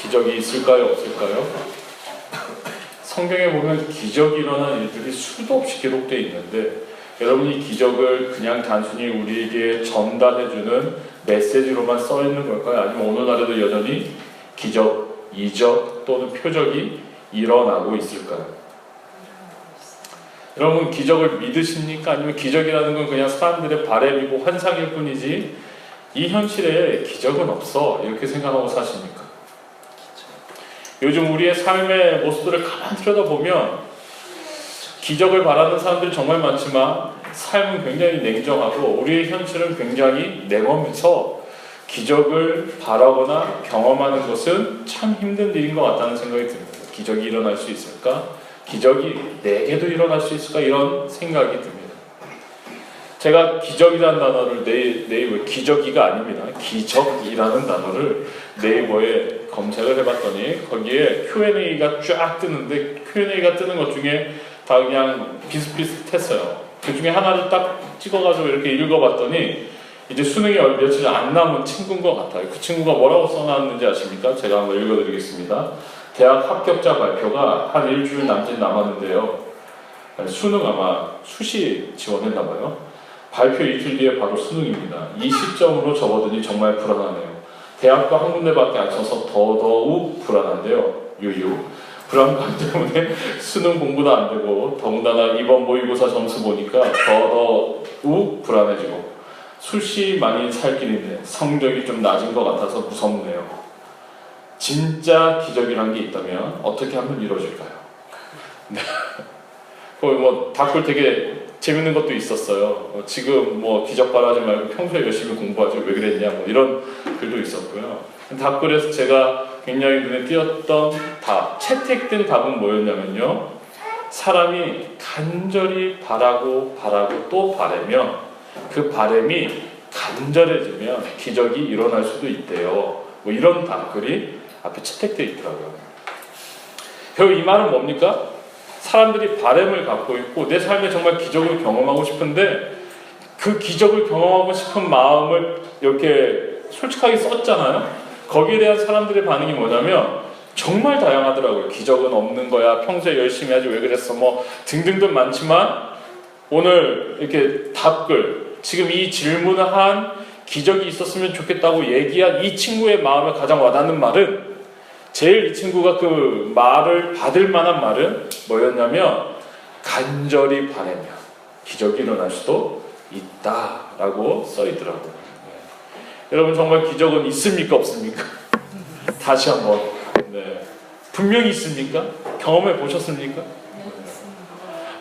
기적이 있을까요? 없을까요? 성경에 보면 기적이 일어난 일들이 수도 없이 기록되어 있는데 여러분 이 기적을 그냥 단순히 우리에게 전달해주는 메시지로만 써 있는 걸까요? 아니면 오늘날에도 여전히 기적, 이적 또는 표적이 일어나고 있을까요? 여러분 기적을 믿으십니까? 아니면 기적이라는 건 그냥 사람들의 바램이고 환상일 뿐이지 이 현실에 기적은 없어 이렇게 생각하고 사십니까? 요즘 우리의 삶의 모습들을 가만히 들여다보면 기적을 바라는 사람들이 정말 많지만 삶은 굉장히 냉정하고 우리의 현실은 굉장히 냉엄해서 기적을 바라거나 경험하는 것은 참 힘든 일인 것 같다는 생각이 듭니다. 기적이 일어날 수 있을까? 기적이 내게도 일어날 수 있을까? 이런 생각이 듭니다. 제가 기적이라는 단어를 네이버에 기적이가 아닙니다. 기적이라는 단어를 네이버에 검색을 해봤더니 거기에 Q&A가 쫙 뜨는데 Q&A가 뜨는 것 중에 다 그냥 비슷비슷했어요. 그 중에 하나를 딱 찍어가지고 이렇게 읽어봤더니 이제 수능이 며칠 안 남은 친구인 것 같아요. 그 친구가 뭐라고 써놨는지 아십니까? 제가 한번 읽어드리겠습니다. 대학 합격자 발표가 한 일주일 남짓 남았는데요. 수능 아마 수시 지원했나봐요. 발표 이틀 뒤에 바로 수능입니다. 이 시점으로 접어드니 정말 불안하네요. 대학도 한 군데밖에 안 쳐서 더더욱 불안한데요. 유유. 불안감 때문에 수능 공부도 안 되고 더군다나 이번 모의고사 점수 보니까 더더욱 불안해지고 수시 많이 살 길인데 성적이 좀 낮은 것 같아서 무섭네요. 진짜 기적이란 게 있다면 어떻게 하면 이루어질까요? 네. 뭐 댓글 되게 재밌는 것도 있었어요. 지금 뭐 기적 바라지 말고 평소에 열심히 공부하지 왜 그랬냐 뭐 이런 글도 있었고요. 댓글에서 제가 굉장히 눈에 띄었던 채택된 답은 뭐였냐면요. 사람이 간절히 바라고 또 바라면 그 바람이 간절해지면 기적이 일어날 수도 있대요. 뭐 이런 댓글이 앞에 채택되어 있더라고요. 결국 이 말은 뭡니까? 사람들이 바람을 갖고 있고 내 삶에 정말 기적을 경험하고 싶은데 그 기적을 경험하고 싶은 마음을 이렇게 솔직하게 썼잖아요. 거기에 대한 사람들의 반응이 뭐냐면 정말 다양하더라고요. 기적은 없는 거야. 평소에 열심히 하지 왜 그랬어. 뭐 등등등 많지만 오늘 이렇게 답글 지금 이 질문을 한 기적이 있었으면 좋겠다고 얘기한 이 친구의 마음에 가장 와닿는 말은 제일 이 친구가 그 말을 받을 만한 말은 뭐였냐면 간절히 바라면 기적이 일어날 수도 있다라고 써있더라고요. 네. 여러분 정말 기적은 있습니까 없습니까? 다시 한번 네. 분명히 있습니까? 경험해 보셨습니까?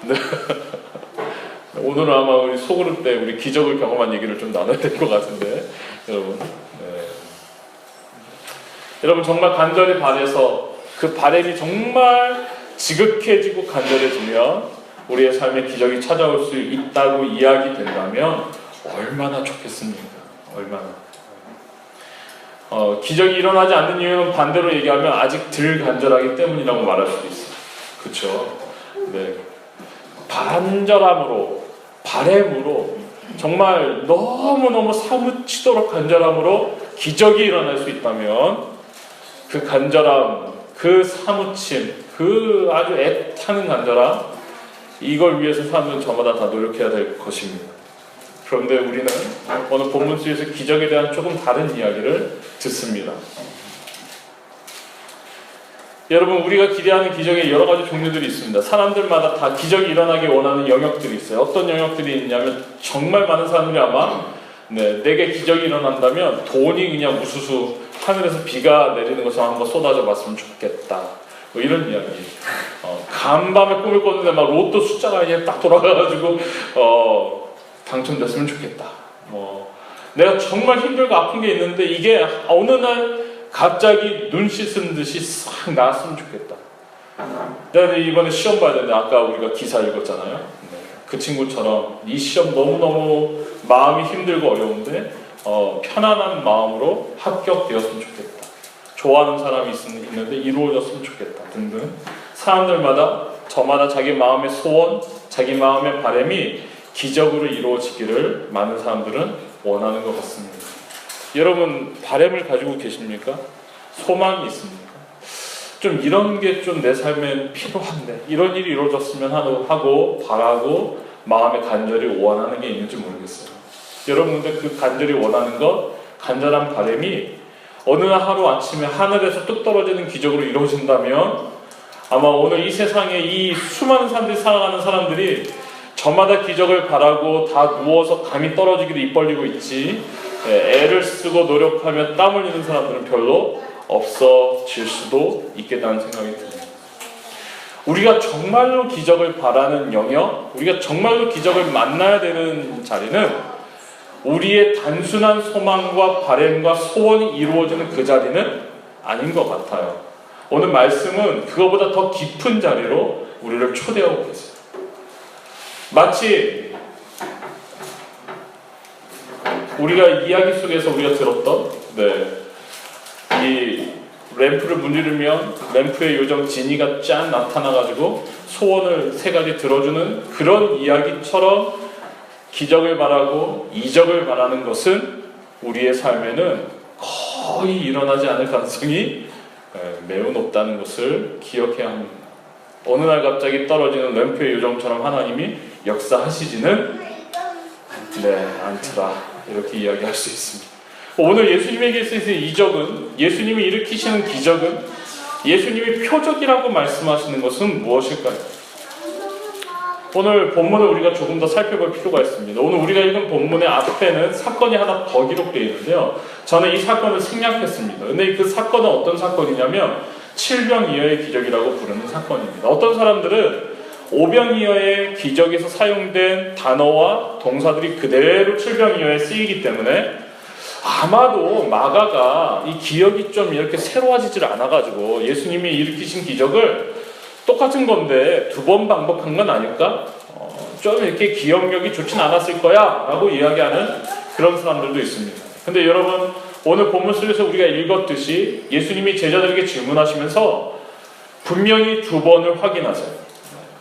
네. 오늘은 아마 우리 소그룹 때 우리 기적을 경험한 얘기를 좀 나눠야 될 것 같은데 여러분 여러분 정말 간절히 바라서 그 바람이 정말 지극해지고 간절해지면 우리의 삶에 기적이 찾아올 수 있다고 이야기된다면 얼마나 좋겠습니까? 얼마나 기적이 일어나지 않는 이유는 반대로 얘기하면 아직 덜 간절하기 때문이라고 말할 수도 있어요. 그렇죠? 네. 간절함으로 바람으로 정말 너무너무 사무치도록 간절함으로 기적이 일어날 수 있다면 그 간절함, 그 사무침, 그 아주 애타는 간절함 이걸 위해서 사람들은 저마다 다 노력해야 될 것입니다. 그런데 우리는 오늘 본문 속에서 기적에 대한 조금 다른 이야기를 듣습니다. 여러분 우리가 기대하는 기적의 여러 가지 종류들이 있습니다. 사람들마다 다 기적이 일어나기 원하는 영역들이 있어요. 어떤 영역들이 있냐면 정말 많은 사람들이 아마 내게 기적이 일어난다면 돈이 그냥 우수수 하늘에서 비가 내리는 것처럼 한번 쏟아져 봤으면 좋겠다. 뭐 이런 이야기. 간밤에 꿈을 꿨는데 막 로또 숫자가 그냥 딱 돌아가가지고 당첨됐으면 좋겠다. 내가 정말 힘들고 아픈 게 있는데 이게 어느 날 갑자기 눈 씻은 듯이 싹 나았으면 좋겠다. 내가 이번에 시험 봐야 되는데 아까 우리가 기사 읽었잖아요. 그 친구처럼 이 시험 너무너무 마음이 힘들고 어려운데 편안한 마음으로 합격되었으면 좋겠다. 좋아하는 사람이 있는데 이루어졌으면 좋겠다. 등등. 사람들마다 저마다 자기 마음의 소원, 자기 마음의 바람이 기적으로 이루어지기를 많은 사람들은 원하는 것 같습니다. 여러분 바람을 가지고 계십니까? 소망이 있습니까? 좀 이런 게 좀 내 삶에 필요한데 이런 일이 이루어졌으면 하고 바라고 마음에 간절히 원하는 게 있는지 모르겠어요. 여러분들 그 간절히 원하는 것, 간절한 바람이 어느 하루 아침에 하늘에서 뚝 떨어지는 기적으로 이루어진다면 아마 오늘 이 세상에 이 수많은 사람들이 살아가는 사람들이 저마다 기적을 바라고 다 누워서 감이 떨어지기도 입 벌리고 있지, 애를 쓰고 노력하며 땀 흘리는 사람들은 별로 없어질 수도 있겠다는 생각이 듭니다. 우리가 정말로 기적을 바라는 영역, 우리가 정말로 기적을 만나야 되는 자리는 우리의 단순한 소망과 바람과 소원이 이루어지는 그 자리는 아닌 것 같아요. 오늘 말씀은 그거보다 더 깊은 자리로 우리를 초대하고 계세요. 마치 우리가 이야기 속에서 우리가 들었던 이 램프를 문지르면 램프의 요정 지니가 짠 나타나가지고 소원을 3가지 들어주는 그런 이야기처럼 기적을 바라고 이적을 바라는 것은 우리의 삶에는 거의 일어나지 않을 가능성이 매우 높다는 것을 기억해야 합니다. 어느 날 갑자기 떨어지는 램프의 요정처럼 하나님이 역사하시지는 않더라, 이렇게 이야기할 수 있습니다. 오늘 예수님에게 있어서 이적은, 예수님이 일으키시는 기적은, 예수님이 표적이라고 말씀하시는 것은 무엇일까요? 오늘 본문을 우리가 조금 더 살펴볼 필요가 있습니다. 오늘 우리가 읽은 본문의 앞에는 사건이 하나 더 기록되어 있는데요. 저는 이 사건을 생략했습니다. 근데 그 사건은 어떤 사건이냐면 칠병이어의 기적이라고 부르는 사건입니다. 어떤 사람들은 오병이어의 기적에서 사용된 단어와 동사들이 그대로 칠병이어에 쓰이기 때문에 아마도 마가가 이 기억이 좀 이렇게 새로워지질 않아가지고 예수님이 일으키신 기적을 똑같은 건데 2번 반복한 건 아닐까? 좀 이렇게 기억력이 좋진 않았을 거야 라고 이야기하는 그런 사람들도 있습니다. 근데 여러분, 오늘 본문 속에서 우리가 읽었듯이 예수님이 제자들에게 질문하시면서 분명히 2번을 확인하세요.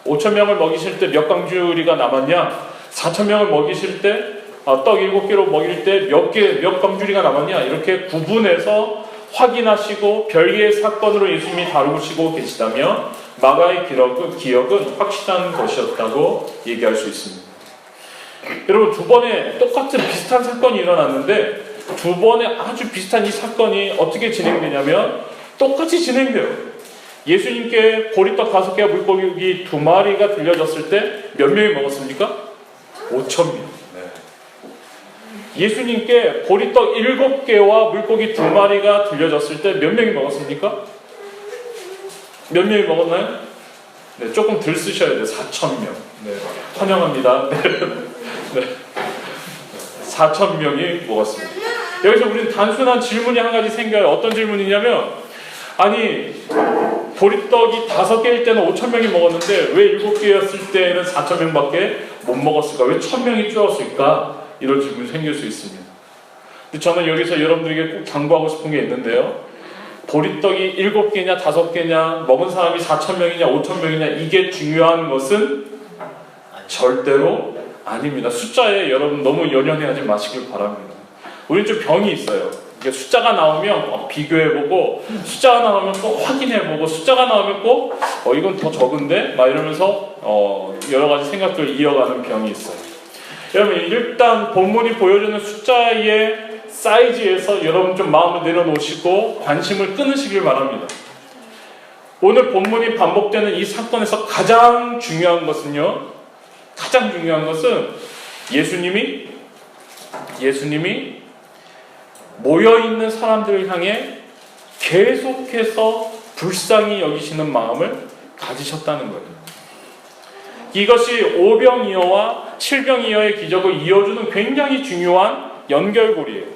5,000명을 먹이실 때 몇 광주리가 남았냐? 4,000명을 먹이실 때 떡 7개로 먹일 때 몇 광주리가 남았냐? 이렇게 구분해서 확인하시고 별개의 사건으로 예수님이 다루시고 계시다면 마가의 기억은 확실한 것이었다고 얘기할 수 있습니다. 여러분, 2번에 똑같은 비슷한 사건이 일어났는데 2번에 아주 비슷한 이 사건이 어떻게 진행되냐면 똑같이 진행돼요. 예수님께 보리떡 5개와 물고기 2마리가 들려졌을 때 몇 명이 먹었습니까? 5,000명. 예수님께 보리떡 7개와 물고기 2마리가 들려졌을 때 몇 명이 먹었습니까? 몇 명이 먹었나요? 조금 들 쓰셔야 돼요. 4,000명. 환영합니다. 4,000명이 먹었습니다. 여기서 우리는 단순한 질문이 한 가지 생겨요. 어떤 질문이냐면, 아니, 보리떡이 5개일 때는 5,000명이 먹었는데 왜 7개였을 때는 4,000명밖에 못 먹었을까? 왜 1,000명이 줄었을까? 이런 질문이 생길 수 있습니다. 근데 저는 여기서 여러분들에게 꼭 당부하고 싶은 게 있는데요. 보리떡이 7개냐 5개냐, 먹은 사람이 4,000명이냐 5,000명이냐, 이게 중요한 것은 절대로 아닙니다. 숫자에 여러분 너무 연연해하지 마시길 바랍니다. 우리는 좀 병이 있어요. 이게 숫자가 나오면 꼭 비교해보고, 숫자가 나오면 꼭 확인해보고, 숫자가 나오면 꼭 이건 더 적은데? 막 이러면서 여러 가지 생각들을 이어가는 병이 있어요. 여러분, 일단 본문이 보여주는 숫자의 사이즈에서 여러분 좀 마음을 내려놓으시고 관심을 끊으시길 바랍니다. 오늘 본문이 반복되는 이 사건에서 가장 중요한 것은 예수님이 모여있는 사람들을 향해 계속해서 불쌍히 여기시는 마음을 가지셨다는 거예요. 이것이 오병이어와 칠병이어의 기적을 이어주는 굉장히 중요한 연결고리예요.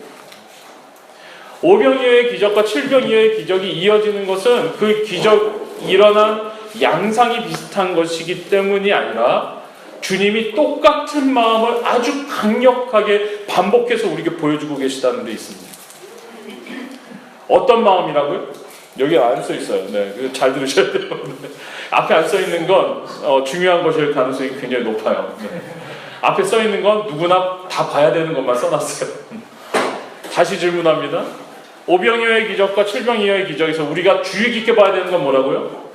오병이어의 기적과 칠병이어의 기적이 이어지는 것은 그 기적 일어난 양상이 비슷한 것이기 때문이 아니라 주님이 똑같은 마음을 아주 강력하게 반복해서 우리에게 보여주고 계시다는 데 있습니다. 어떤 마음이라고요? 여기 안 써 있어요. 잘 들으셔야 돼요. 앞에 안 써 있는 건 중요한 것일 가능성이 굉장히 높아요. 앞에 써 있는 건 누구나 다 봐야 되는 것만 써놨어요. 다시 질문합니다. 오병이어의 기적과 칠병이어의 기적에서 우리가 주의 깊게 봐야 되는 건 뭐라고요?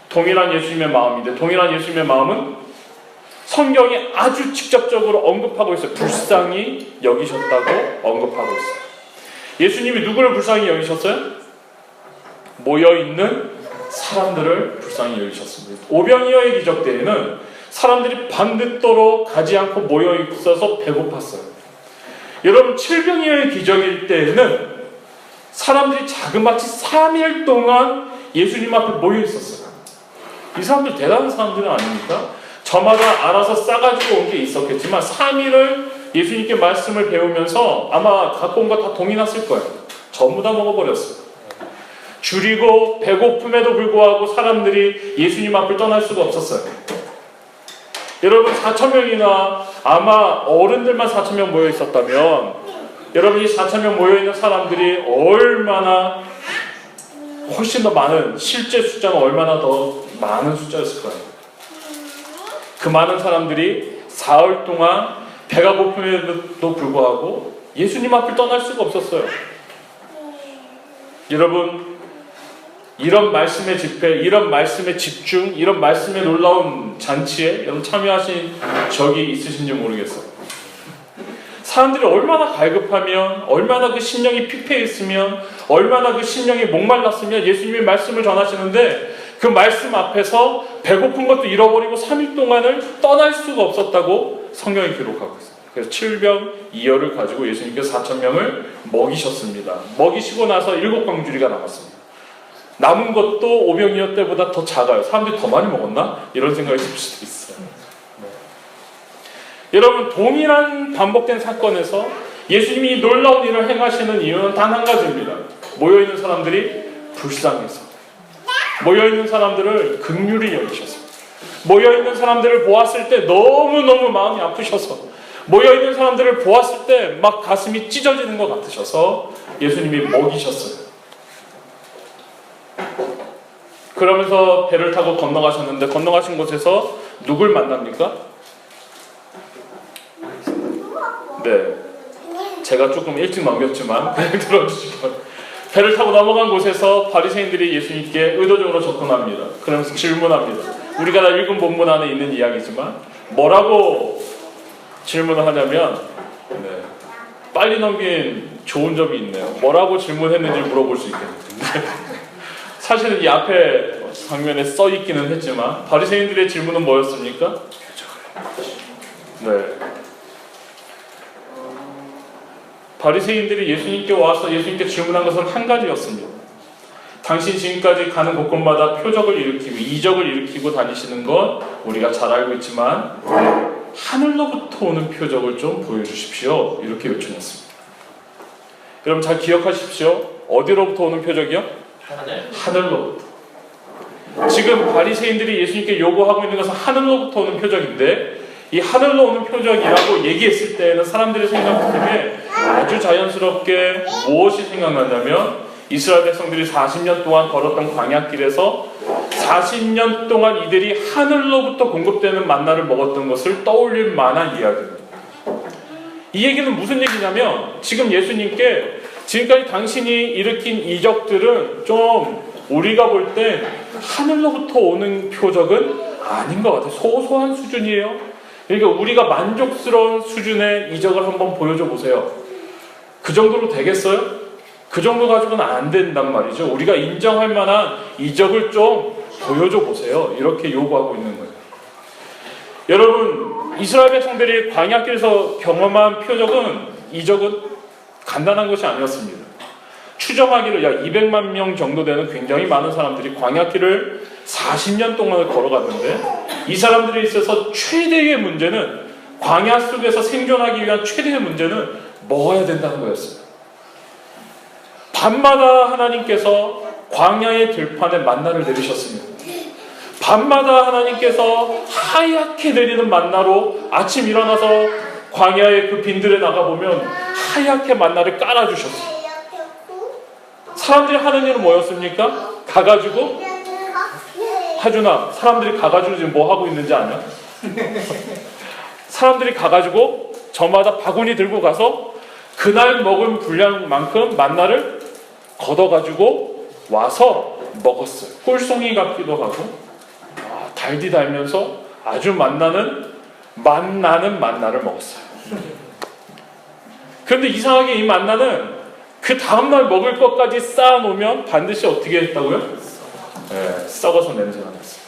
동일한 예수님의 마음인데, 동일한 예수님의 마음은 성경이 아주 직접적으로 언급하고 있어요. 불쌍히 여기셨다고 언급하고 있어요. 예수님이 누구를 불쌍히 여기셨어요? 모여있는 사람들을 불쌍히 여기셨습니다. 오병이어의 기적 때에는 사람들이 반듯도로 가지 않고 모여있어서 배고팠어요. 여러분, 칠병이어의 기적일 때에는 사람들이 자그마치 3일 동안 예수님 앞에 모여있었어요. 이 사람들 대단한 사람들은 아닙니까? 저마다 알아서 싸가지고 온 게 있었겠지만 3일을 예수님께 말씀을 배우면서 아마 갖고 온 거 다 동이 났을 거예요. 전부 다 먹어버렸어요. 줄이고 배고픔에도 불구하고 사람들이 예수님 앞을 떠날 수가 없었어요. 여러분, 4,000명이나 아마 어른들만 4,000명 모여 있었다면 여러분, 이 4,000명 모여 있는 사람들이 얼마나 훨씬 더 많은, 실제 숫자는 얼마나 더 많은 숫자였을 거예요. 그 많은 사람들이 사흘 동안 배가 고픔에도 불구하고 예수님 앞을 떠날 수가 없었어요. 여러분, 이런 말씀의 집회, 이런 말씀의 집중, 이런 말씀의 놀라운 잔치에 여러분 참여하신 적이 있으신지 모르겠어요. 사람들이 얼마나 갈급하면, 얼마나 그 심령이 피폐했으면, 얼마나 그 심령이 목말랐으면 예수님의 말씀을 전하시는데 그 말씀 앞에서 배고픈 것도 잃어버리고 3일 동안을 떠날 수가 없었다고 성경이 기록하고 있어요. 그래서 7병2어를 가지고 예수님께서 4,000명을 먹이셨습니다. 먹이시고 나서 7광주리가 남았습니다. 남은 것도 5병2어 때보다 더 작아요. 사람들이 더 많이 먹었나? 이런 생각이 들 수도 있어요. 여러분, 동일한 반복된 사건에서 예수님이 놀라운 일을 행하시는 이유는 단 한 가지입니다. 모여있는 사람들이 불쌍해서, 모여있는 사람들을 긍휼히 여기셔서, 모여있는 사람들을 보았을 때 너무너무 마음이 아프셔서, 모여있는 사람들을 보았을 때 막 가슴이 찢어지는 것 같으셔서 예수님이 먹이셨어요. 그러면서 배를 타고 건너가셨는데 건너가신 곳에서 누굴 만납니까? 네, 제가 조금 일찍 넘겼지만 그냥 들어주시면, 배를 타고 넘어간 곳에서 바리새인들이 예수님께 의도적으로 접근합니다. 그러면서 질문합니다. 우리가 다 읽은 본문 안에 있는 이야기지만 뭐라고 질문을 하냐면, 빨리 넘긴 좋은 점이 있네요. 뭐라고 질문했는지 물어볼 수 있겠는데 사실은 이 앞에 장면에 써 있기는 했지만 바리새인들의 질문은 뭐였습니까? 네, 바리새인들이 예수님께 와서 예수님께 질문한 것은 한 가지였습니다. 당신 지금까지 가는 곳곳마다 표적을 일으키고 이적을 일으키고 다니시는 건 우리가 잘 알고 있지만 하늘로부터 오는 표적을 좀 보여주십시오. 이렇게 요청했습니다. 여러분 잘 기억하십시오. 어디로부터 오는 표적이요? 하늘로부터. 지금 바리새인들이 예수님께 요구하고 있는 것은 하늘로부터 오는 표적인데, 이 하늘로 오는 표적이라고 얘기했을 때는 사람들의 생각에 아주 자연스럽게 무엇이 생각나냐면, 이스라엘 백성들이 40년 동안 걸었던 광야길에서 40년 동안 이들이 하늘로부터 공급되는 만나를 먹었던 것을 떠올릴 만한 이야기입니다. 이 얘기는 무슨 얘기냐면, 지금 예수님께 지금까지 당신이 일으킨 이적들은 좀 우리가 볼 때 하늘로부터 오는 표적은 아닌 것 같아요. 소소한 수준이에요. 그러니까 우리가 만족스러운 수준의 이적을 한번 보여줘 보세요. 그 정도로 되겠어요? 그 정도 가지고는 안 된단 말이죠. 우리가 인정할 만한 이적을 좀 보여줘 보세요. 이렇게 요구하고 있는 거예요. 여러분, 이스라엘 백성들이 광야길에서 경험한 이적은 간단한 것이 아니었습니다. 추정하기를 약 200만 명 정도 되는 굉장히 많은 사람들이 광야길을 40년 동안을 걸어갔는데, 이 사람들에 있어서 최대의 문제는, 광야 속에서 생존하기 위한 최대의 문제는 먹어야 된다는 거였어요. 밤마다 하나님께서 광야의 들판에 만나를 내리셨습니다. 밤마다 하나님께서 하얗게 내리는 만나로 아침 일어나서 광야의 그 빈들에 나가보면 하얗게 만나를 깔아주셨어요. 사람들이 하는 일은 뭐였습니까? 가가지고, 하준아, 사람들이 가가지고 지금 뭐 하고 있는지 아냐? 사람들이 가가지고 저마다 바구니 들고 가서 그날 먹은 분량만큼 만나를 걷어가지고 와서 먹었어요. 꿀송이 같기도 하고 달디 달면서 아주 맛나는 만나를 먹었어요. 그런데 이상하게 이 만나는 그 다음날 먹을 것까지 쌓아놓으면 반드시 어떻게 했다고요? 썩어서 냄새가 났어요.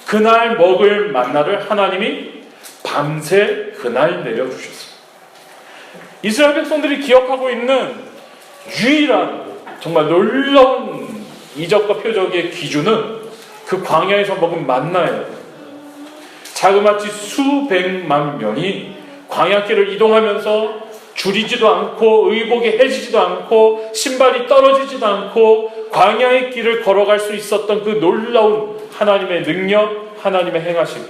그날 먹을 만나를 하나님이 밤새 그날 내려주셨어요. 이스라엘 백성들이 기억하고 있는 유일한 정말 놀라운 이적과 표적의 기준은 그 광야에서 먹은 만나예요. 자그마치 수백만 명이 광야길을 이동하면서 줄이지도 않고 의복이 해지지도 않고 신발이 떨어지지도 않고 광야의 길을 걸어갈 수 있었던 그 놀라운 하나님의 능력, 하나님의 행하심.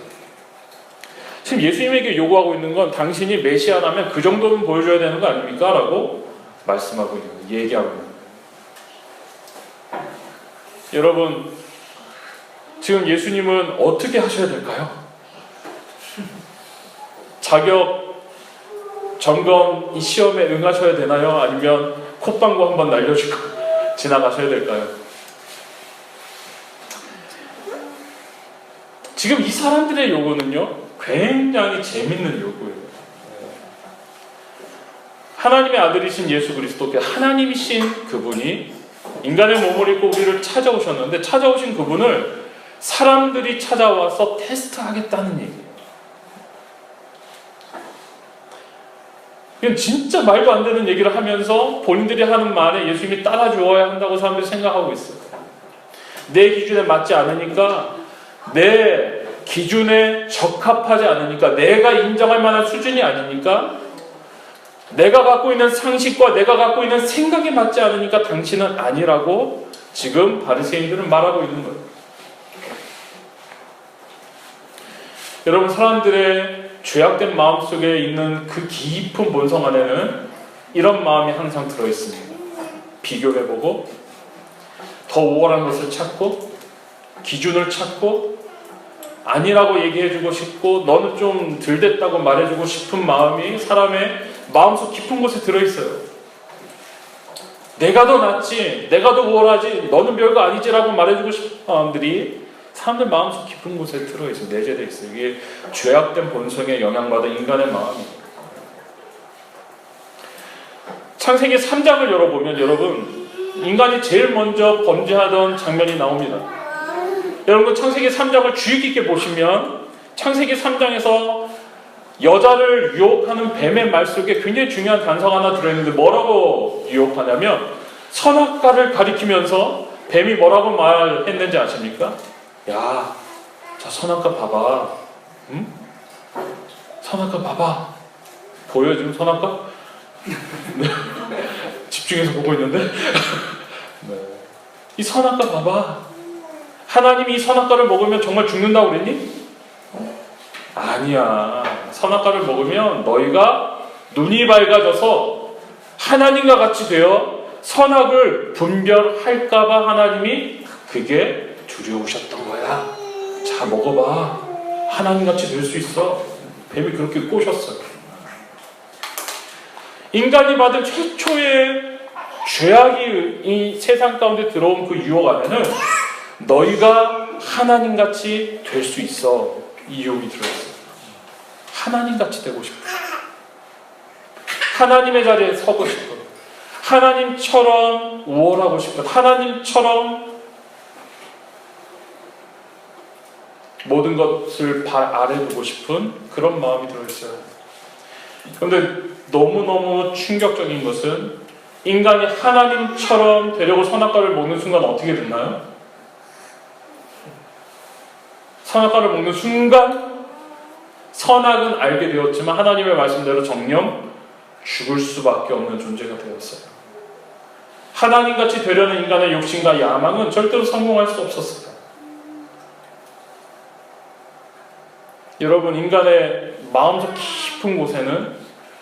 지금 예수님에게 요구하고 있는 건 당신이 메시아라면 그 정도는 보여줘야 되는 거 아닙니까? 라고 말씀하고 있는 거예요. 얘기하고 있는 거예요. 여러분, 지금 예수님은 어떻게 하셔야 될까요? 자격 점검 이 시험에 응하셔야 되나요? 아니면 콧방구 한번 날려주고 지나가셔야 될까요? 지금 이 사람들의 요구는요, 굉장히 재밌는 요구예요. 하나님의 아들이신 예수 그리스도, 하나님이신 그분이 인간의 몸을 입고 우리를 찾아오셨는데, 찾아오신 그분을 사람들이 찾아와서 테스트하겠다는 얘기예요. 이건 진짜 말도 안 되는 얘기를 하면서 본인들이 하는 말에 예수님이 따라주어야 한다고 사람들이 생각하고 있어요. 내 기준에 맞지 않으니까, 내 기준에 적합하지 않으니까, 내가 인정할 만한 수준이 아니니까, 내가 갖고 있는 상식과 내가 갖고 있는 생각에 맞지 않으니까 당신은 아니라고 지금 바리새인들은 말하고 있는 거예요. 여러분, 사람들의 죄악된 마음속에 있는 그 깊은 본성 안에는 이런 마음이 항상 들어있습니다. 비교해보고 더 우월한 것을 찾고 기준을 찾고 아니라고 얘기해주고 싶고 너는 좀 덜 됐다고 말해주고 싶은 마음이 사람의 마음속 깊은 곳에 들어있어요. 내가 더 낫지, 내가 더 우월하지, 너는 별거 아니지라고 말해주고 싶은 마음들이 사람들 마음속 깊은 곳에 들어있어요. 내재되어 있어요. 이게 죄악된 본성에 영향받은 인간의 마음이에요. 창세기 3장을 열어보면 여러분, 인간이 제일 먼저 범죄하던 장면이 나옵니다. 여러분, 창세기 3장을 주의 깊게 보시면 창세기 3장에서 여자를 유혹하는 뱀의 말 속에 굉장히 중요한 단서가 하나 들어있는데 뭐라고 유혹하냐면 선악과를 가리키면서 뱀이 뭐라고 말했는지 아십니까? 야, 저 선악과 봐봐. 응? 선악과 봐봐. 보여 지금 선악과? 네. 집중해서 보고 있는데? 네. 이 선악과 봐봐. 하나님이 이 선악과를 먹으면 정말 죽는다고 그랬니? 아니야. 선악과를 먹으면 너희가 눈이 밝아져서 하나님과 같이 되어 선악을 분별할까봐 하나님이 그게 두려우셨던 거야. 자, 먹어봐. 하나님같이 될 수 있어. 뱀이 그렇게 꼬셨어요. 인간이 받은 최초의 죄악이 이 세상 가운데 들어온 그 유혹 안에는 너희가 하나님같이 될 수 있어. 이 유혹이 들어있어요. 하나님같이 되고 싶어. 하나님의 자리에 서고 싶어. 하나님처럼 우월하고 싶어. 하나님처럼 모든 것을 발 아래 두고 싶은 그런 마음이 들어있어요. 그런데 너무너무 충격적인 것은 인간이 하나님처럼 되려고 선악과를 먹는 순간 어떻게 됐나요? 선악과를 먹는 순간 선악은 알게 되었지만 하나님의 말씀대로 정녕 죽을 수밖에 없는 존재가 되었어요. 하나님같이 되려는 인간의 욕심과 야망은 절대로 성공할 수 없었어요. 여러분, 인간의 마음속 깊은 곳에는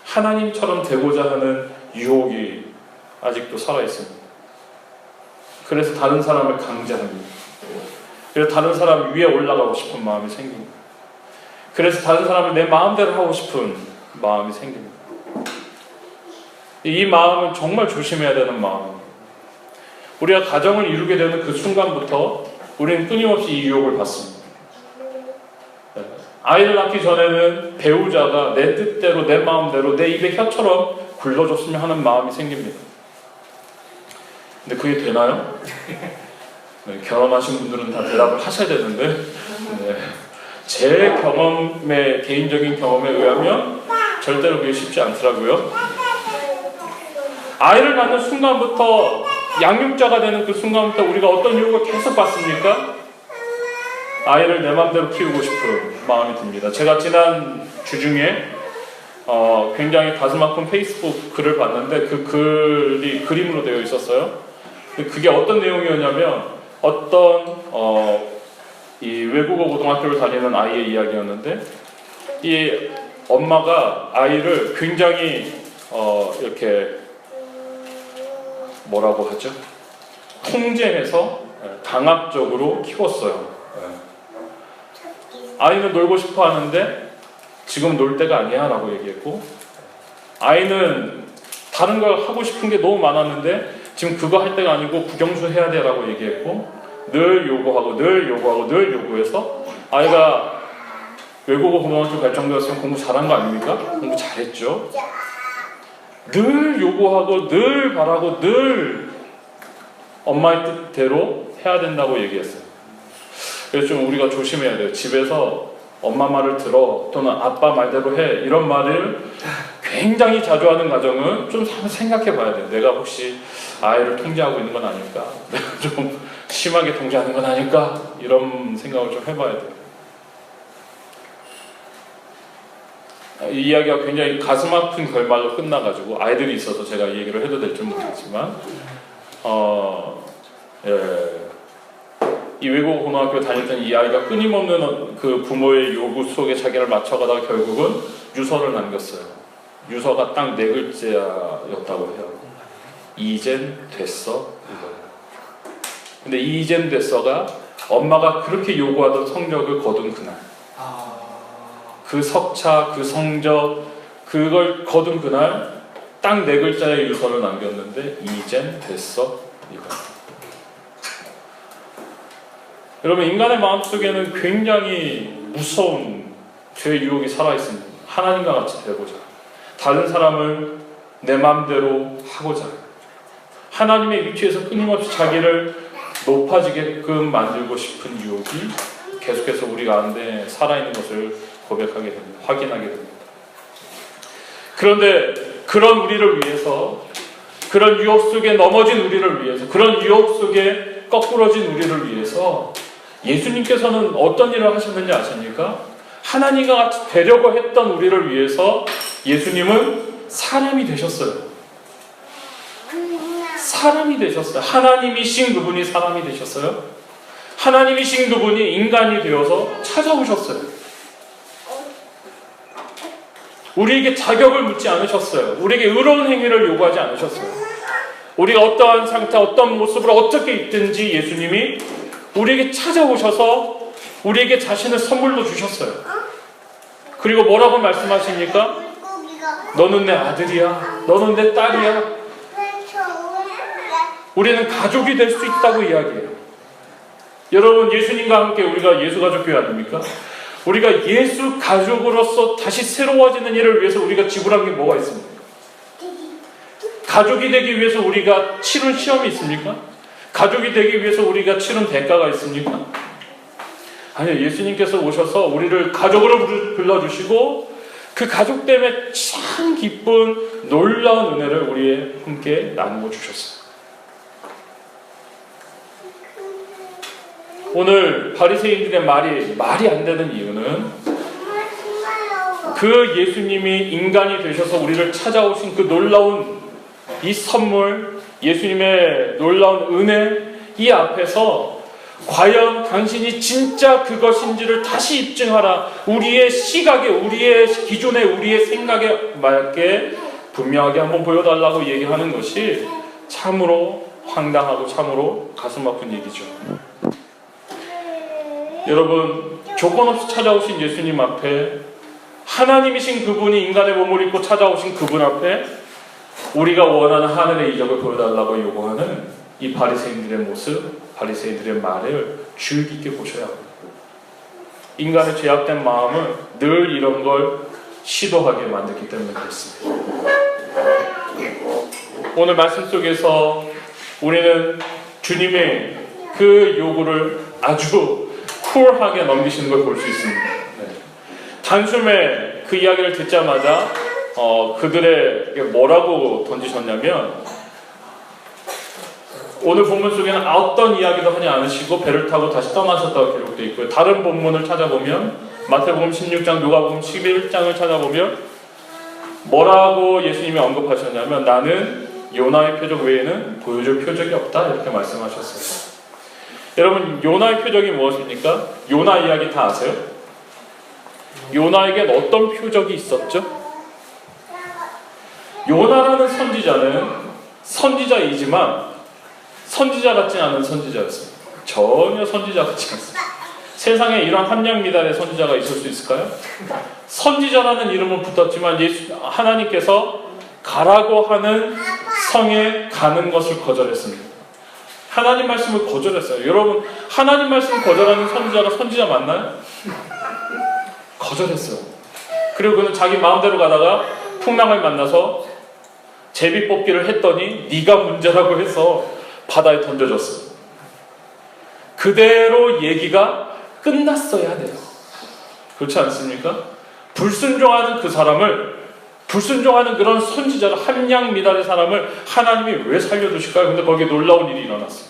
하나님처럼 되고자 하는 유혹이 아직도 살아있습니다. 그래서 다른 사람을 강제합니다. 그래서 다른 사람 위에 올라가고 싶은 마음이 생깁니다. 그래서 다른 사람을 내 마음대로 하고 싶은 마음이 생깁니다. 이 마음은 정말 조심해야 되는 마음입니다. 우리가 가정을 이루게 되는 그 순간부터 우리는 끊임없이 이 유혹을 받습니다. 아이를 낳기 전에는 배우자가 내 뜻대로, 내 마음대로, 내 입의 혀처럼 굴러줬으면 하는 마음이 생깁니다. 근데 그게 되나요? 네, 결혼하신 분들은 다 대답을 하셔야 되는데, 네, 제 경험에, 개인적인 경험에 의하면 절대로 그게 쉽지 않더라고요. 아이를 낳는 순간부터, 양육자가 되는 그 순간부터 우리가 어떤 유혹을 계속 받습니까? 아이를 내 마음대로 키우고 싶은 마음이 듭니다. 제가 지난 주 중에 굉장히 가슴 아픈 페이스북 글을 봤는데 그 글이 그림으로 되어 있었어요. 그게 어떤 내용이었냐면 어떤 이 외국어 고등학교를 다니는 아이의 이야기였는데, 이 엄마가 아이를 굉장히 이렇게 뭐라고 하죠? 통제해서 강압적으로 키웠어요. 아이는 놀고 싶어 하는데 지금 놀 때가 아니야 라고 얘기했고, 아이는 다른 걸 하고 싶은 게 너무 많았는데 지금 그거 할 때가 아니고 국영수 해야 돼 라고 얘기했고, 늘 요구하고 늘 요구하고 늘 요구해서 아이가 외국어 고등학교 갈 정도였으면 공부 잘한 거 아닙니까? 공부 잘했죠. 늘 요구하고 늘 바라고 늘 엄마의 뜻대로 해야 된다고 얘기했어요. 그래서 좀 우리가 조심해야 돼요. 집에서 엄마 말을 들어 또는 아빠 말대로 해 이런 말을 굉장히 자주 하는 가정은 좀 생각해 봐야 돼요. 내가 혹시 아이를 통제하고 있는 건 아닐까? 내가 좀 심하게 통제하는 건 아닐까? 이런 생각을 좀 해봐야 돼요. 이 이야기가 굉장히 가슴 아픈 결말로 끝나가지고 아이들이 있어서 제가 이 얘기를 해도 될지 모르겠지만 이 외국 고등학교 다녔던 이 아이가 끊임없는 그 부모의 요구 속에 자기를 맞춰가다가 결국은 유서를 남겼어요. 유서가 딱 4글자였다고 해요. 이젠 됐어 이거예요. 근데 이젠 됐어가 엄마가 그렇게 요구하던 성적을 거둔 그날, 그 석차, 그 성적, 그걸 거둔 그날 딱 4글자의 유서를 남겼는데 이젠 됐어 이거. 여러분, 인간의 마음속에는 굉장히 무서운 죄의 유혹이 살아있습니다. 하나님과 같이 되고자, 다른 사람을 내 마음대로 하고자, 하나님의 위치에서 끊임없이 자기를 높아지게끔 만들고 싶은 유혹이 계속해서 우리 가운데 살아있는 것을 고백하게 됩니다. 확인하게 됩니다. 그런데 그런 우리를 위해서, 그런 유혹 속에 넘어진 우리를 위해서, 그런 유혹 속에 거꾸러진 우리를 위해서 예수님께서는 어떤 일을 하셨는지 아십니까? 하나님과 같이 되려고 했던 우리를 위해서 예수님은 사람이 되셨어요. 사람이 되셨어요. 하나님이신 그분이 사람이 되셨어요. 하나님이신 그분이 인간이 되어서 찾아오셨어요. 우리에게 자격을 묻지 않으셨어요. 우리에게 의로운 행위를 요구하지 않으셨어요. 우리가 어떠한 상태, 어떤 모습으로 어떻게 있든지 예수님이 우리에게 찾아오셔서 우리에게 자신을 선물로 주셨어요. 그리고 뭐라고 말씀하십니까? 너는 내 아들이야. 너는 내 딸이야. 우리는 가족이 될 수 있다고 이야기해요. 여러분, 예수님과 함께 우리가 예수가족교회 아닙니까? 우리가 예수 가족으로서 다시 새로워지는 일을 위해서 우리가 지불한 게 뭐가 있습니까? 가족이 되기 위해서 우리가 치른 시험이 있습니까? 가족이 되기 위해서 우리가 치른 대가가 있습니까? 아니요, 예수님께서 오셔서 우리를 가족으로 불러주시고 그 가족 때문에 참 기쁜 놀라운 은혜를 우리에 함께 나누어 주셨어요. 오늘 바리새인들의 말이 안 되는 이유는 그 예수님이 인간이 되셔서 우리를 찾아오신 그 놀라운 이 선물, 예수님의 놀라운 은혜, 이 앞에서 과연 당신이 진짜 그것인지를 다시 입증하라. 우리의 시각에, 우리의 기존에, 우리의 생각에 맞게 분명하게 한번 보여달라고 얘기하는 것이 참으로 황당하고 참으로 가슴 아픈 얘기죠. 여러분, 조건 없이 찾아오신 예수님 앞에, 하나님이신 그분이 인간의 몸을 입고 찾아오신 그분 앞에 우리가 원하는 하늘의 이적을 보여달라고 요구하는 이 바리새인들의 모습, 바리새인들의 말을 주의 깊게 보셔야 합니다. 인간의 죄악된 마음은 늘 이런 걸 시도하게 만들기 때문에 그렇습니다. 오늘 말씀 속에서 우리는 주님의 그 요구를 아주 쿨하게 넘기시는 걸 볼 수 있습니다. 단숨에 그 이야기를 듣자마자 그들에게 뭐라고 던지셨냐면, 오늘 본문 속에는 어떤 이야기도 하지 않으시고 배를 타고 다시 떠나셨다고 기록되어 있고요. 다른 본문을 찾아보면 마태복음 16장, 누가복음 11장을 찾아보면 뭐라고 예수님이 언급하셨냐면, 나는 요나의 표적 외에는 보여줄 표적이 없다, 이렇게 말씀하셨어요. 여러분, 요나의 표적이 무엇입니까? 요나 이야기 다 아세요? 요나에겐 어떤 표적이 있었죠? 요나라는 선지자는 선지자이지만 선지자 같지 않은 선지자였습니다. 전혀 선지자 같지 않습니다. 세상에 이런 함량미달의 선지자가 있을 수 있을까요? 선지자라는 이름은 붙었지만 하나님께서 가라고 하는 성에 가는 것을 거절했습니다. 하나님 말씀을 거절했어요. 여러분, 하나님 말씀을 거절하는 선지자가 선지자 맞나요? 거절했어요. 그리고 그는 자기 마음대로 가다가 풍랑을 만나서 제비 뽑기를 했더니 네가 문제라고 해서 바다에 던져졌어요. 그대로 얘기가 끝났어야 돼요. 그렇지 않습니까? 불순종하는 그 사람을, 불순종하는 그런 선지자를, 함량미달의 사람을 하나님이 왜 살려두실까요? 근데 거기에 놀라운 일이 일어났어요.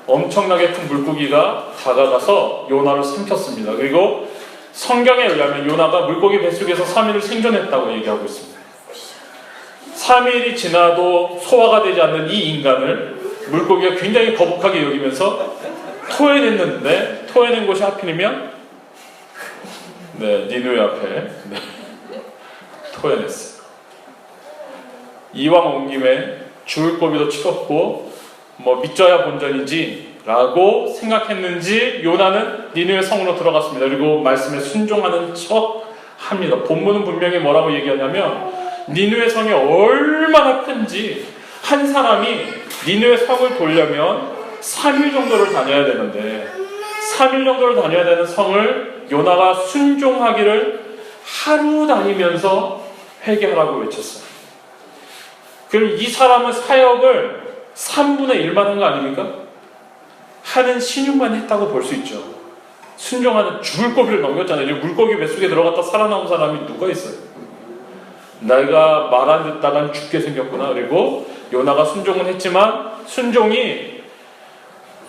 엄청나게 큰 물고기가 다가가서 요나를 삼켰습니다. 그리고 성경에 의하면 요나가 물고기 뱃속에서 3일을 생존했다고 얘기하고 있습니다. 3일이 지나도 소화가 되지 않는 이 인간을 물고기가 굉장히 거북하게 여기면서 토해냈는데, 토해낸 곳이 하필이면 니느웨 앞에 토해냈어요. 이왕 온 김에 죽을 고비도 치렀고 믿져야 본전이지 라고 생각했는지 요나는 니느웨 성으로 들어갔습니다. 그리고 말씀에 순종하는 척 합니다. 본문은 분명히 뭐라고 얘기하냐면, 니느웨 성이 얼마나 큰지, 한 사람이 니느웨 성을 보려면 3일 정도를 다녀야 되는데 3일 정도를 다녀야 되는 성을 요나가 순종하기를 하루 다니면서 회개하라고 외쳤어요. 그럼 이 사람은 사역을 3분의 1만 한 거 아닙니까? 하는 신용만 했다고 볼 수 있죠. 순종하는, 죽을 고비를 넘겼잖아요. 물고기 뱃속에 들어갔다 살아나온 사람이 누가 있어요? 내가 말 안 듣다간 죽게 생겼구나. 그리고 요나가 순종은 했지만 순종이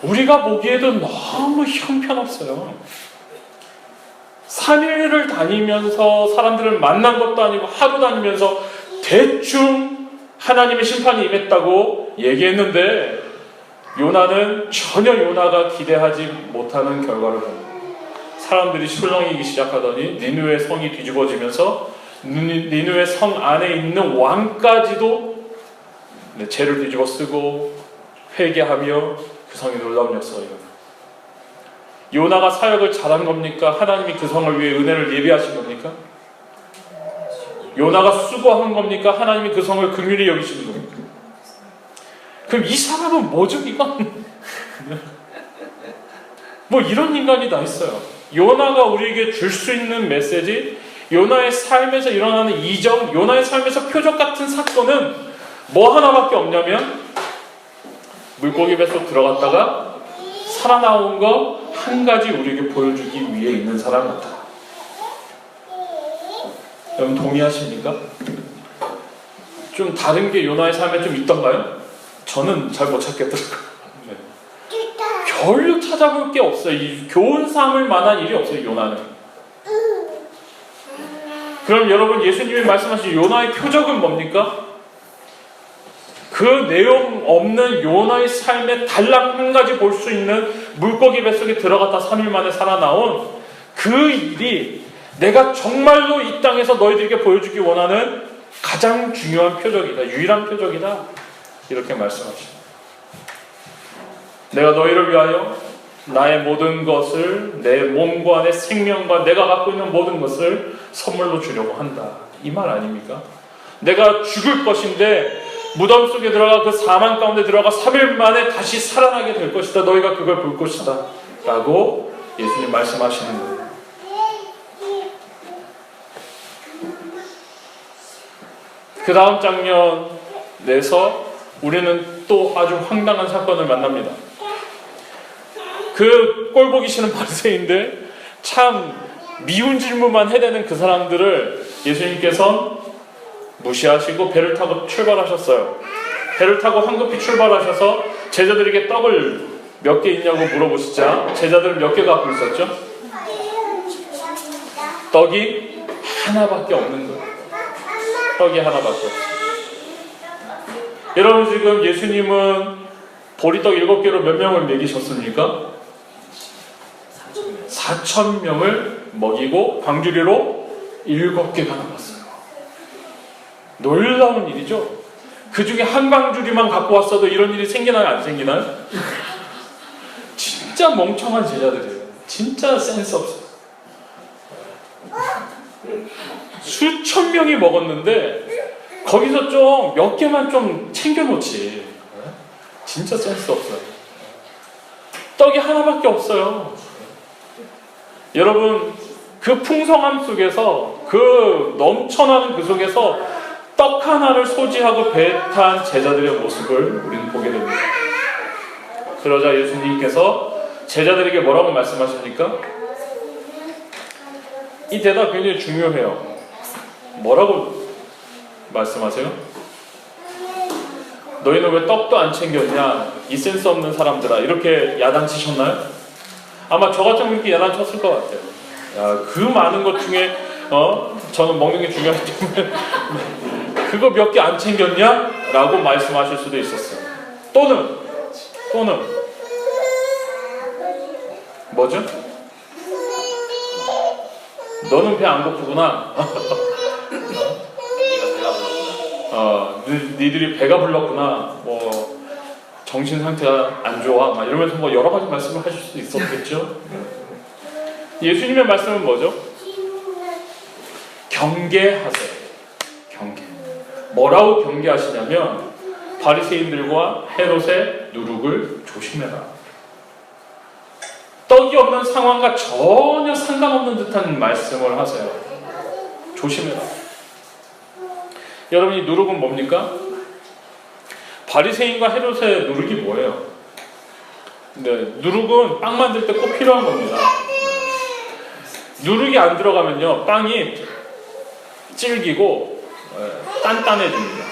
우리가 보기에도 너무 형편없어요. 3일을 다니면서 사람들을 만난 것도 아니고 하루 다니면서 대충 하나님의 심판이 임했다고 얘기했는데, 요나는 전혀 요나가 기대하지 못하는 결과를 봅니다. 사람들이 술렁이기 시작하더니 니느웨 성이 뒤집어지면서 니느웨 성 안에 있는 왕까지도 죄를 뒤집어 쓰고 회개하며 그 성에 놀라운 역사가 일어납니다. 요나가 사역을 잘한 겁니까? 하나님이 그 성을 위해 은혜를 예비하신 겁니까? 요나가 수고한 겁니까? 하나님이 그 성을 긍휼히 여기시는 겁니까? 그럼 이 사람은 뭐죠, 이건? 이런 인간이 다 있어요. 요나가 우리에게 줄 수 있는 메시지, 요나의 삶에서 일어나는 이정, 요나의 삶에서 표적 같은 사건은 뭐 하나밖에 없냐면, 물고기 뱃속 들어갔다가 살아나온 거 한 가지 우리에게 보여주기 위해 있는 사람 같다. 여러분 동의하십니까? 좀 다른 게 요나의 삶에 좀 있던가요? 저는 잘 못 찾겠더라고요. 별로 찾아볼 게 없어요. 이 교훈 삼을 만한 일이 없어요, 요나는. 그럼 여러분, 예수님이 말씀하신 요나의 표적은 뭡니까? 그 내용 없는 요나의 삶에 달랑 한 가지 볼 수 있는 물고기 뱃속에 들어갔다 3일 만에 살아나온 그 일이 내가 정말로 이 땅에서 너희들에게 보여주기 원하는 가장 중요한 표적이다. 유일한 표적이다. 이렇게 말씀하십니다. 내가 너희를 위하여 나의 모든 것을, 내 몸과 내 생명과 내가 갖고 있는 모든 것을 선물로 주려고 한다. 이 말 아닙니까? 내가 죽을 것인데 무덤 속에 들어가 그 사망 가운데 들어가 3일 만에 다시 살아나게 될 것이다. 너희가 그걸 볼 것이다. 라고 예수님 말씀하시는 거예요. 그 다음 장면에서 우리는 또 아주 황당한 사건을 만납니다. 그 꼴보기 싫은 바리새인들, 참 미운 질문만 해대는 그 사람들을 예수님께서 무시하시고 배를 타고 출발하셨어요. 배를 타고 황급히 출발하셔서 제자들에게 떡을 몇 개 있냐고 물어보시자 제자들은 몇 개 갖고 있었죠? 떡이 하나밖에 없는 거예요. 떡이 하나밖에 없어요. 여러분, 지금 예수님은 보리떡 7개로 몇 명을 먹이셨습니까? 4,000명을 먹이고 광주리로 7개가 남았어요. 놀라운 일이죠. 그 중에 한 광주리만 갖고 왔어도 이런 일이 생기나요? 안 생기나요? 진짜 멍청한 제자들이에요. 진짜 센스 없어요. 수천 명이 먹었는데 거기서 좀 몇 개만 좀 챙겨놓지. 진짜 센스 없어요. 떡이 하나밖에 없어요. 여러분, 그 풍성함 속에서, 그 넘쳐나는 그 속에서 떡 하나를 소지하고 배에 탄 제자들의 모습을 우리는 보게 됩니다. 그러자 예수님께서 제자들에게 뭐라고 말씀하십니까? 이 대답 굉장히 중요해요. 뭐라고 말씀하세요? 너희는 왜 떡도 안 챙겼냐? 이 센스 없는 사람들아. 이렇게 야단치셨나요? 아마 저 같은 분께 야단쳤을 것 같아요. 야, 그 많은 것 중에 저는 먹는 게 중요하기 때문에 그거 몇 개 안 챙겼냐? 라고 말씀하실 수도 있었어요. 또는 뭐죠? 너는 배 안 고프구나. 니들이 배가 불렀구나. 뭐 정신 상태가 안 좋아. 막 이러면서 뭐 여러 가지 말씀을 하실 수도 있었겠죠. 예수님의 말씀은 뭐죠? 경계하세요. 경계. 뭐라고 경계하시냐면 바리새인들과 헤롯의 누룩을 조심해라. 떡이 없는 상황과 전혀 상관없는 듯한 말씀을 하세요. 조심해라. 여러분, 이 누룩은 뭡니까? 바리새인과 헤롯의 누룩이 뭐예요? 네, 누룩은 빵 만들 때 꼭 필요한 겁니다. 누룩이 안 들어가면요, 빵이 질기고 단단해집니다.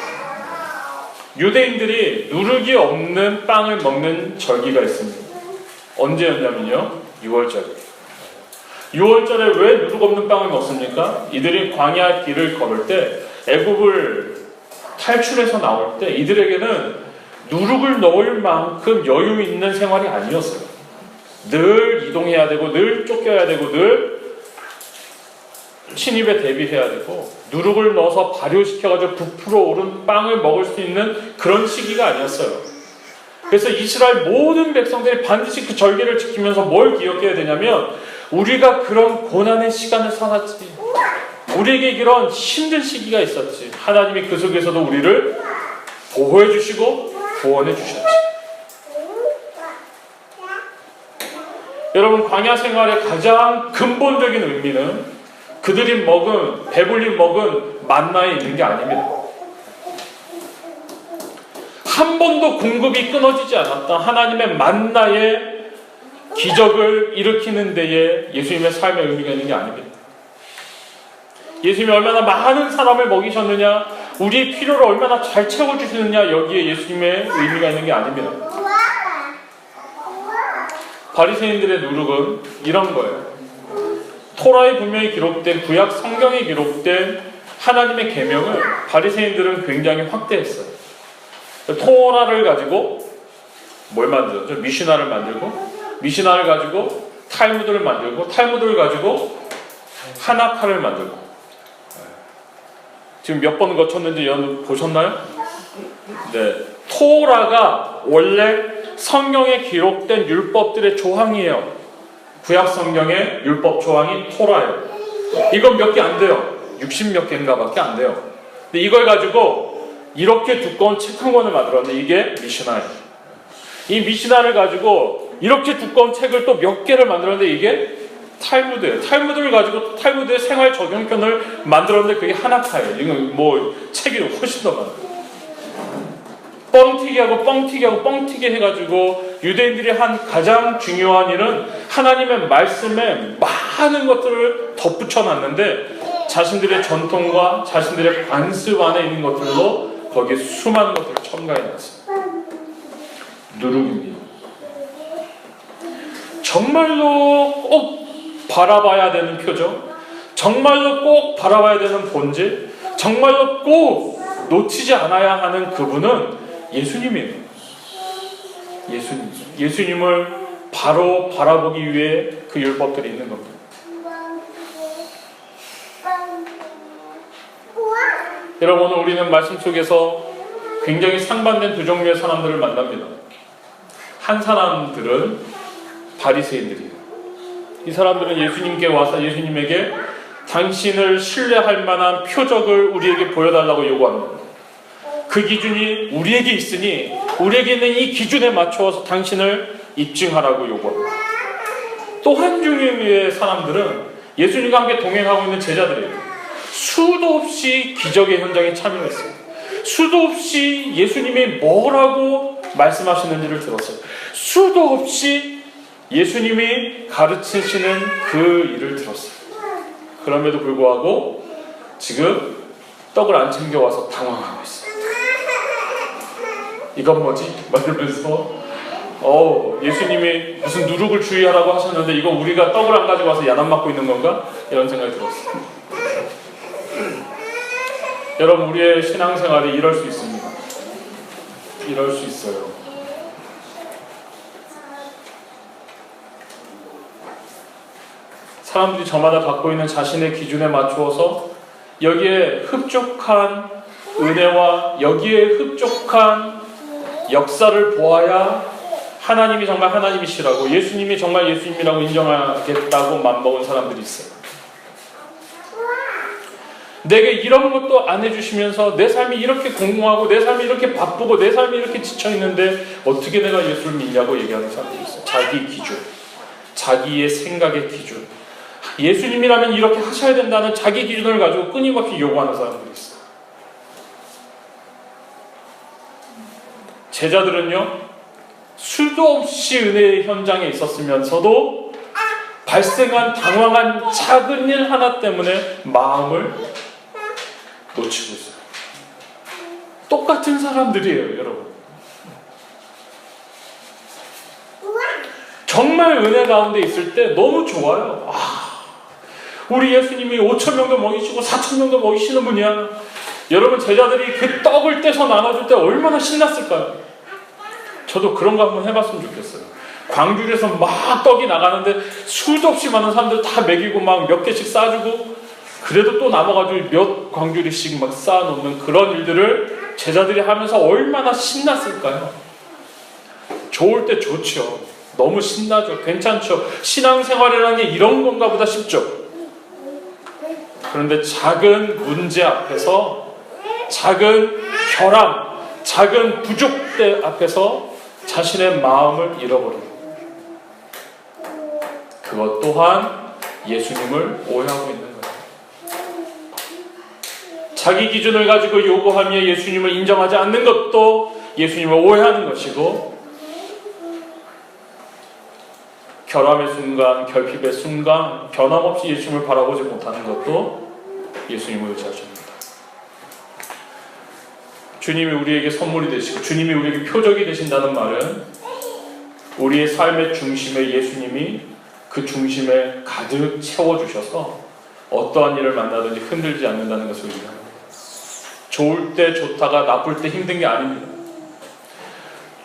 유대인들이 누룩이 없는 빵을 먹는 절기가 있습니다. 언제였냐면요, 6월절. 6월절에 왜 누룩 없는 빵을 먹습니까? 이들이 광야 길을 걸을 때, 애굽을 탈출해서 나올 때 이들에게는 누룩을 넣을 만큼 여유 있는 생활이 아니었어요. 늘 이동해야 되고, 늘 쫓겨야 되고, 늘 침입에 대비해야 되고, 누룩을 넣어서 발효시켜가지고 부풀어 오른 빵을 먹을 수 있는 그런 시기가 아니었어요. 그래서 이스라엘 모든 백성들이 반드시 그 절기를 지키면서 뭘 기억해야 되냐면, 우리가 그런 고난의 시간을 살았지, 우리에게 이런 힘든 시기가 있었지, 하나님이 그 속에서도 우리를 보호해 주시고 구원해 주셨지. 여러분, 광야 생활의 가장 근본적인 의미는 그들이 먹은, 배불리 먹은 만나에 있는 게 아닙니다. 한 번도 공급이 끊어지지 않았다 하나님의 만나의 기적을 일으키는 데에 예수님의 삶의 의미가 있는 게 아닙니다. 예수님이 얼마나 많은 사람을 먹이셨느냐, 우리의 필요를 얼마나 잘 채워주시느냐, 여기에 예수님의 의미가 있는 게 아닙니다. 바리새인들의 누룩은 이런 거예요. 토라에 분명히 기록된, 구약 성경에 기록된 하나님의 계명을 바리새인들은 굉장히 확대했어요. 토라를 가지고 뭘 만들었죠? 미시나를 만들고, 미시나를 가지고 탈무드를 만들고, 탈무드를 가지고 하나카를 만들고. 지금 몇 번 거쳤는지 여러분 보셨나요? 네, 토라가 원래 성경에 기록된 율법들의 조항이에요. 구약 성경의 율법 조항이 토라예요. 이건 몇 개 안 돼요. 60몇 개인가 밖에 안 돼요. 근데 이걸 가지고 이렇게 두꺼운 책 한 권을 만들었는데 이게 미시나예요. 이 미시나를 가지고 이렇게 두꺼운 책을 또 몇 개를 만들었는데 이게 탈무드예요. 탈무드를 가지고 탈무드의 생활 적용편을 만들었는데 그게 하나카예요. 이건 뭐 책이 훨씬 더 많아요. 뻥튀기 해가지고 유대인들이 한 가장 중요한 일은 하나님의 말씀에 많은 것들을 덧붙여 놨는데 자신들의 전통과 자신들의 관습 안에 있는 것들로 거기에 수많은 것들을 첨가해 놨어요. 누룩입니다. 정말로 꼭 바라봐야 되는 표정, 정말로 꼭 바라봐야 되는 본질, 정말로 꼭 놓치지 않아야 하는 그분은 예수님이에요. 예수님을 바로 바라보기 위해 그 율법들이 있는 겁니다. 여러분, 오늘 우리는 말씀 속에서 굉장히 상반된 두 종류의 사람들을 만납니다. 한 사람들은 바리새인들이에요. 이 사람들은 예수님께 와서 예수님에게 당신을 신뢰할 만한 표적을 우리에게 보여달라고 요구합니다. 그 기준이 우리에게 있으니 우리에게 있는 이 기준에 맞춰서 당신을 입증하라고 요구합니다. 또 한 종류의 사람들은 예수님과 함께 동행하고 있는 제자들이에요. 수도 없이 기적의 현장에 참여했어요. 수도 없이 예수님이 뭐라고 말씀하시는지를 들었어요. 수도 없이 예수님이 가르치시는 그 일을 들었어요. 그럼에도 불구하고 지금 떡을 안 챙겨와서 당황하고 있어요. 이건 뭐지? 말하면서 예수님이 무슨 누룩을 주의하라고 하셨는데 이거 우리가 떡을 안 가지고 와서 야단 맞고 있는 건가? 이런 생각이 들었어요. 여러분, 우리의 신앙생활이 이럴 수 있습니다. 이럴 수 있어요. 사람들이 저마다 갖고 있는 자신의 기준에 맞추어서 여기에 흡족한 은혜와 여기에 흡족한 역사를 보아야 하나님이 정말 하나님이시라고, 예수님이 정말 예수님이라고 인정하겠다고 맘먹은 사람들이 있어요. 내게 이런 것도 안 해주시면서 내 삶이 이렇게 공공하고 내 삶이 이렇게 바쁘고 내 삶이 이렇게 지쳐있는데 어떻게 내가 예수를 믿냐고 얘기하는 사람들이 있어요. 자기 기준, 자기의 생각의 기준, 예수님이라면 이렇게 하셔야 된다는 자기 기준을 가지고 끊임없이 요구하는 사람들이 있어요. 제자들은요, 수도 없이 은혜의 현장에 있었으면서도 발생한 당황한 작은 일 하나 때문에 마음을 놓치고 있어요. 똑같은 사람들이에요, 여러분. 정말 은혜 가운데 있을 때 너무 좋아요. 우리 예수님이 5,000명도 먹이시고 4,000명도 먹이시는 분이야. 여러분, 제자들이 그 떡을 떼서 나눠줄 때 얼마나 신났을까요? 저도 그런 거 한번 해봤으면 좋겠어요. 광주에서 막 떡이 나가는데 수도 없이 많은 사람들 다 먹이고 막 몇 개씩 싸주고 그래도 또 남아가지고 몇 광주리씩 막 쌓아놓는 그런 일들을 제자들이 하면서 얼마나 신났을까요? 좋을 때 좋죠. 너무 신나죠. 괜찮죠. 신앙생활이라는 게 이런 건가 보다 싶죠. 그런데 작은 문제 앞에서, 작은 결함, 작은 부족대 앞에서 자신의 마음을 잃어버려요. 그것 또한 예수님을 오해하고 있는 거예요. 자기 기준을 가지고 요구하며 예수님을 인정하지 않는 것도 예수님을 오해하는 것이고, 결함의 순간, 결핍의 순간 변함없이 예수님을 바라보지 못하는 것도 예수님을 의지하십니다. 주님이 우리에게 선물이 되시고 주님이 우리에게 표적이 되신다는 말은 우리의 삶의 중심에 예수님이 그 중심에 가득 채워주셔서 어떠한 일을 만나든지 흔들지 않는다는 것을 의미합니다. 좋을 때 좋다가 나쁠 때 힘든 게 아닙니다.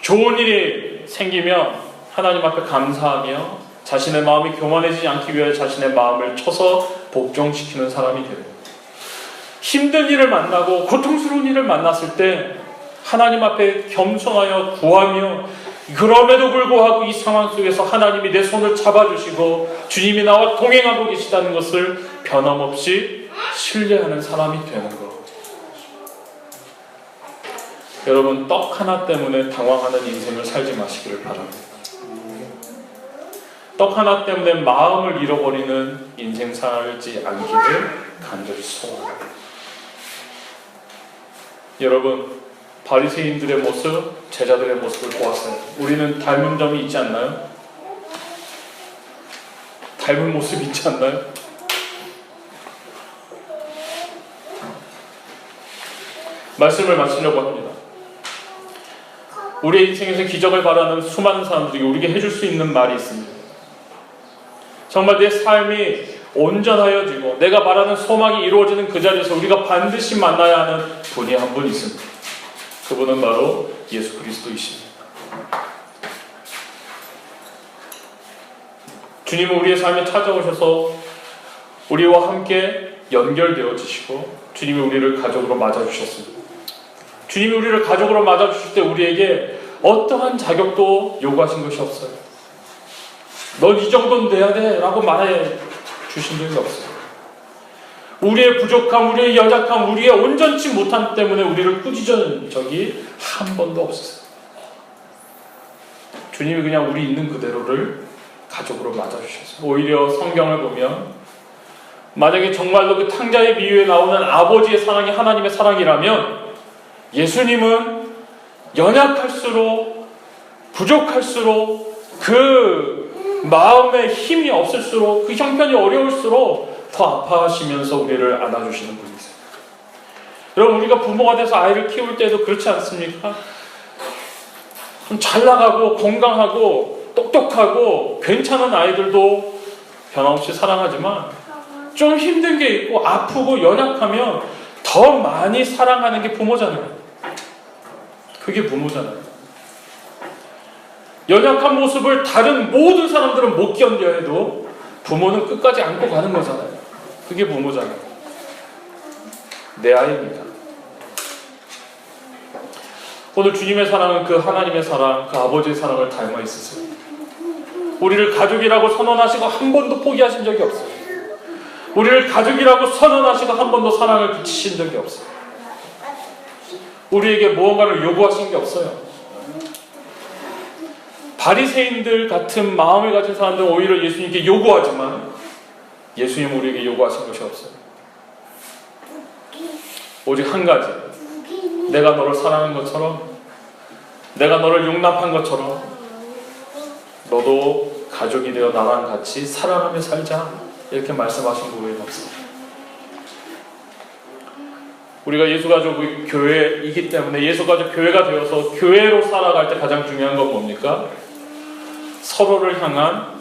좋은 일이 생기면 하나님 앞에 감사하며 자신의 마음이 교만해지지 않기 위해 자신의 마음을 쳐서 복종시키는 사람이 되고, 힘든 일을 만나고 고통스러운 일을 만났을 때 하나님 앞에 겸손하여 구하며, 그럼에도 불구하고 이 상황 속에서 하나님이 내 손을 잡아주시고 주님이 나와 동행하고 계시다는 것을 변함없이 신뢰하는 사람이 되는 것. 여러분, 떡 하나 때문에 당황하는 인생을 살지 마시기를 바랍니다. 떡 하나 때문에 마음을 잃어버리는 인생 살지 않기를 간절히 소원합니다. 여러분, 바리새인들의 모습, 제자들의 모습을 보았어요. 우리는 닮은 점이 있지 않나요? 닮은 모습이 있지 않나요? 말씀을 마치려고 합니다. 우리의 인생에서 기적을 바라는 수많은 사람들이 우리에게 해줄 수 있는 말이 있습니다. 정말 내 삶이 온전하여지고 내가 말하는 소망이 이루어지는 그 자리에서 우리가 반드시 만나야 하는 분이 한 분 있습니다. 그분은 바로 예수 그리스도이십니다. 주님은 우리의 삶에 찾아오셔서 우리와 함께 연결되어지시고 주님이 우리를 가족으로 맞아주셨습니다. 주님이 우리를 가족으로 맞아주실 때 우리에게 어떠한 자격도 요구하신 것이 없어요. 넌 이 정도는 돼야 돼 라고 말해 주신 적이 없어요. 우리의 부족함, 우리의 연약함, 우리의 온전치 못함 때문에 우리를 꾸짖은 적이 한 번도 없었어요. 주님이 그냥 우리 있는 그대로를 가족으로 맞아주셨어요. 오히려 성경을 보면 만약에 정말로 그 탕자의 비유에 나오는 아버지의 사랑이 하나님의 사랑이라면 예수님은 연약할수록 부족할수록 그 마음에 힘이 없을수록 그 형편이 어려울수록 더 아파하시면서 우리를 안아주시는 분이세요. 여러분, 우리가 부모가 돼서 아이를 키울 때도 그렇지 않습니까? 좀 잘 나가고 건강하고 똑똑하고 괜찮은 아이들도 변함없이 사랑하지만 좀 힘든 게 있고 아프고 연약하면 더 많이 사랑하는 게 부모잖아요. 그게 부모잖아요. 연약한 모습을 다른 모든 사람들은 못 견뎌야 해도 부모는 끝까지 안고 가는 거잖아요. 그게 부모잖아요. 내 아이입니다. 오늘 주님의 사랑은 그 하나님의 사랑, 그 아버지의 사랑을 닮아 있으세요. 우리를 가족이라고 선언하시고 한 번도 포기하신 적이 없어요. 우리를 가족이라고 선언하시고 한 번도 사랑을 그치신 적이 없어요. 우리에게 무언가를 요구하신 게 없어요. 바리새인들 같은 마음을 가진 사람들은 오히려 예수님께 요구하지만 예수님은 우리에게 요구하신 것이 없어요. 오직 한 가지, 내가 너를 사랑한 것처럼, 내가 너를 용납한 것처럼 너도 가족이 되어 나랑 같이 사랑하며 살자, 이렇게 말씀하신 거 외에는 없습니다. 우리가 예수가족 교회이기 때문에 예수가족 교회가 되어서 교회로 살아갈 때 가장 중요한 건 뭡니까? 서로를 향한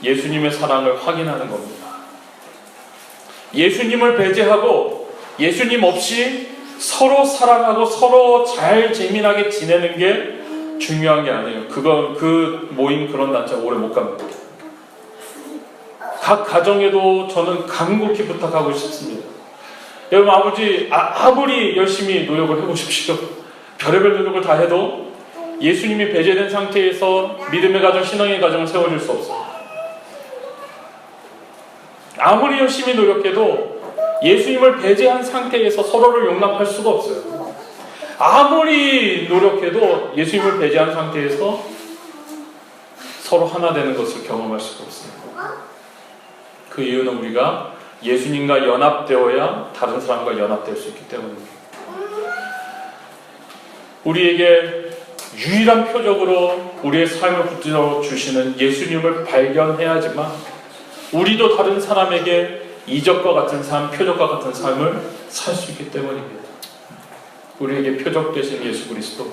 예수님의 사랑을 확인하는 겁니다. 예수님을 배제하고 예수님 없이 서로 사랑하고 서로 잘 재미나게 지내는 게 중요한 게 아니에요. 그 모임 그런 단체 오래 못 갑니다. 각 가정에도 저는 간곡히 부탁하고 싶습니다. 여러분, 아무리 열심히 노력을 해보십시오. 별의별 노력을 다 해도 예수님이 배제된 상태에서 믿음의 가정, 신앙의 가정을 세워줄 수 없어요. 아무리 열심히 노력해도 예수님을 배제한 상태에서 서로를 용납할 수가 없어요. 아무리 노력해도 예수님을 배제한 상태에서 서로 하나 되는 것을 경험할 수가 없습니다. 그 이유는 우리가 예수님과 연합되어야 다른 사람과 연합될 수 있기 때문입니다. 우리에게 유일한 표적으로 우리의 삶을 붙들어 주시는 예수님을 발견해야지만 우리도 다른 사람에게 이적과 같은 삶, 표적과 같은 삶을 살 수 있기 때문입니다. 우리에게 표적 되신 예수 그리스도,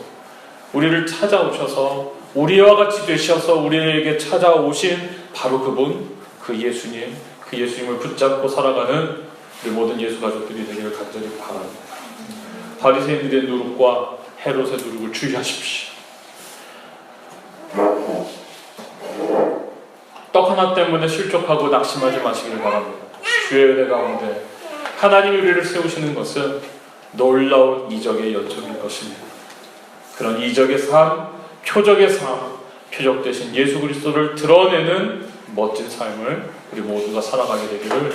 우리를 찾아오셔서 우리와 같이 되셔서 우리에게 찾아오신 바로 그분, 그 예수님, 그 예수님을 붙잡고 살아가는 우리 모든 예수 가족들이 되기를 간절히 바랍니다. 바리새인들의 누룩과 헤롯의 누룩을 주의하십시오. 떡 하나 때문에 실족하고 낙심하지 마시기를 바랍니다. 주의 은혜 가운데 하나님이 우리를 세우시는 것은 놀라운 이적의 연속일 것입니다. 그런 이적의 삶, 표적의 삶, 표적 되신 예수 그리스도를 드러내는 멋진 삶을 우리 모두가 살아가게 되기를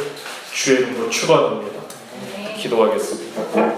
주의 이름으로 축원합니다. 기도하겠습니다.